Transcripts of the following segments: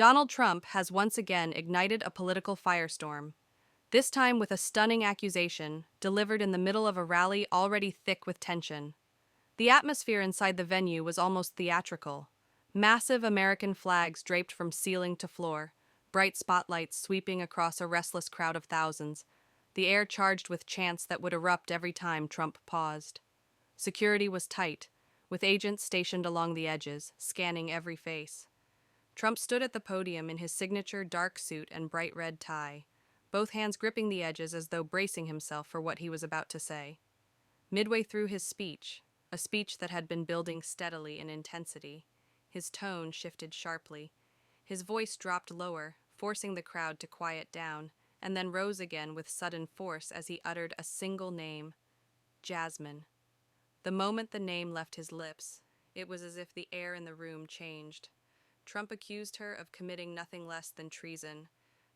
Donald Trump has once again ignited a political firestorm, this time with a stunning accusation delivered in the middle of a rally already thick with tension. The atmosphere inside the venue was almost theatrical. Massive American flags draped from ceiling to floor, bright spotlights sweeping across a restless crowd of thousands, the air charged with chants that would erupt every time Trump paused. Security was tight, with agents stationed along the edges, scanning every face. Trump stood at the podium in his signature dark suit and bright red tie, both hands gripping the edges as though bracing himself for what he was about to say. Midway through his speech, a speech that had been building steadily in intensity, his tone shifted sharply. His voice dropped lower, forcing the crowd to quiet down, and then rose again with sudden force as he uttered a single name: Jasmine. The moment the name left his lips, it was as if the air in the room changed. Trump accused her of committing nothing less than treason,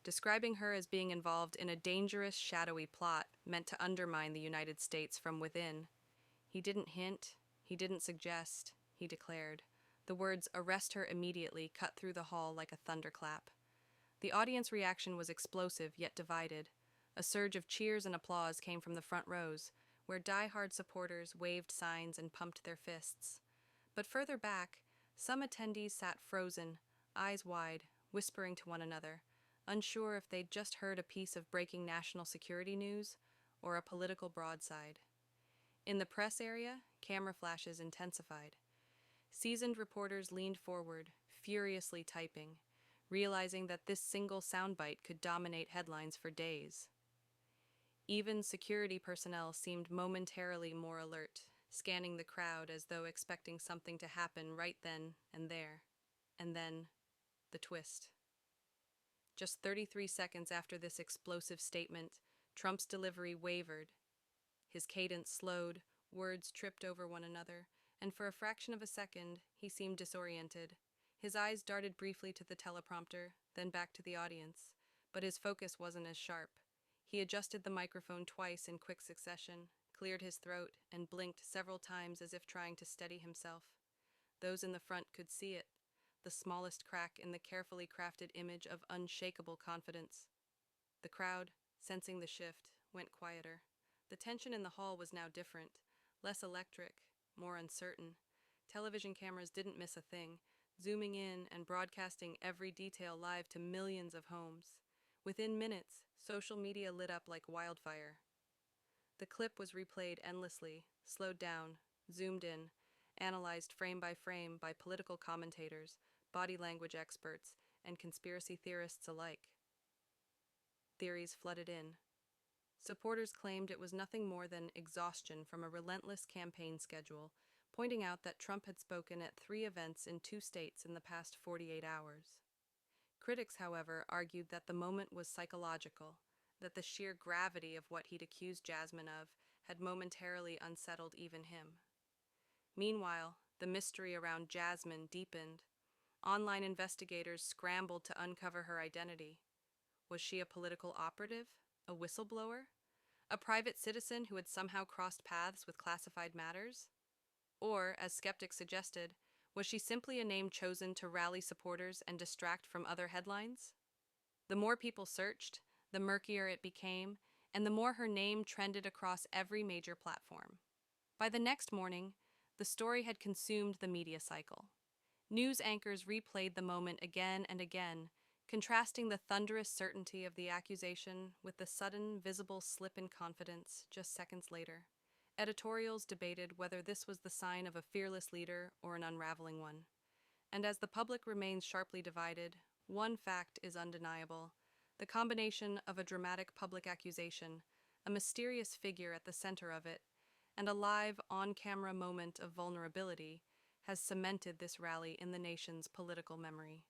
describing her as being involved in a dangerous, shadowy plot meant to undermine the United States from within. He didn't hint, he didn't suggest, he declared. The words "arrest her immediately" cut through the hall like a thunderclap. The audience reaction was explosive yet divided. A surge of cheers and applause came from the front rows, where die-hard supporters waved signs and pumped their fists. But further back, some attendees sat frozen, eyes wide, whispering to one another, unsure if they'd just heard a piece of breaking national security news or a political broadside. In the press area, camera flashes intensified. Seasoned reporters leaned forward, furiously typing, realizing that this single soundbite could dominate headlines for days. Even security personnel seemed momentarily more alert, scanning the crowd as though expecting something to happen right then and there. And then, the twist. Just 33 seconds after this explosive statement, Trump's delivery wavered. His cadence slowed, words tripped over one another, and for a fraction of a second, he seemed disoriented. His eyes darted briefly to the teleprompter, then back to the audience, but his focus wasn't as sharp. He adjusted the microphone twice in quick succession, cleared his throat, and blinked several times as if trying to steady himself. Those in the front could see it, the smallest crack in the carefully crafted image of unshakable confidence. The crowd, sensing the shift, went quieter. The tension in the hall was now different, less electric, more uncertain. Television cameras didn't miss a thing, zooming in and broadcasting every detail live to millions of homes. Within minutes, social media lit up like wildfire. The clip was replayed endlessly, slowed down, zoomed in, analyzed frame by frame by political commentators, body language experts, and conspiracy theorists alike. Theories flooded in. Supporters claimed it was nothing more than exhaustion from a relentless campaign schedule, pointing out that Trump had spoken at 3 events in 2 states in the past 48 hours. Critics, however, argued that the moment was psychological, that the sheer gravity of what he'd accused Jasmine of had momentarily unsettled even him. Meanwhile, the mystery around Jasmine deepened. Online investigators scrambled to uncover her identity. Was she a political operative? A whistleblower? A private citizen who had somehow crossed paths with classified matters? Or, as skeptics suggested, was she simply a name chosen to rally supporters and distract from other headlines? The more people searched, the murkier it became, and the more her name trended across every major platform. By the next morning, the story had consumed the media cycle. News anchors replayed the moment again and again, contrasting the thunderous certainty of the accusation with the sudden, visible slip in confidence just seconds later. Editorials debated whether this was the sign of a fearless leader or an unraveling one. And as the public remains sharply divided, one fact is undeniable: the combination of a dramatic public accusation, a mysterious figure at the center of it, and a live, on-camera moment of vulnerability has cemented this rally in the nation's political memory.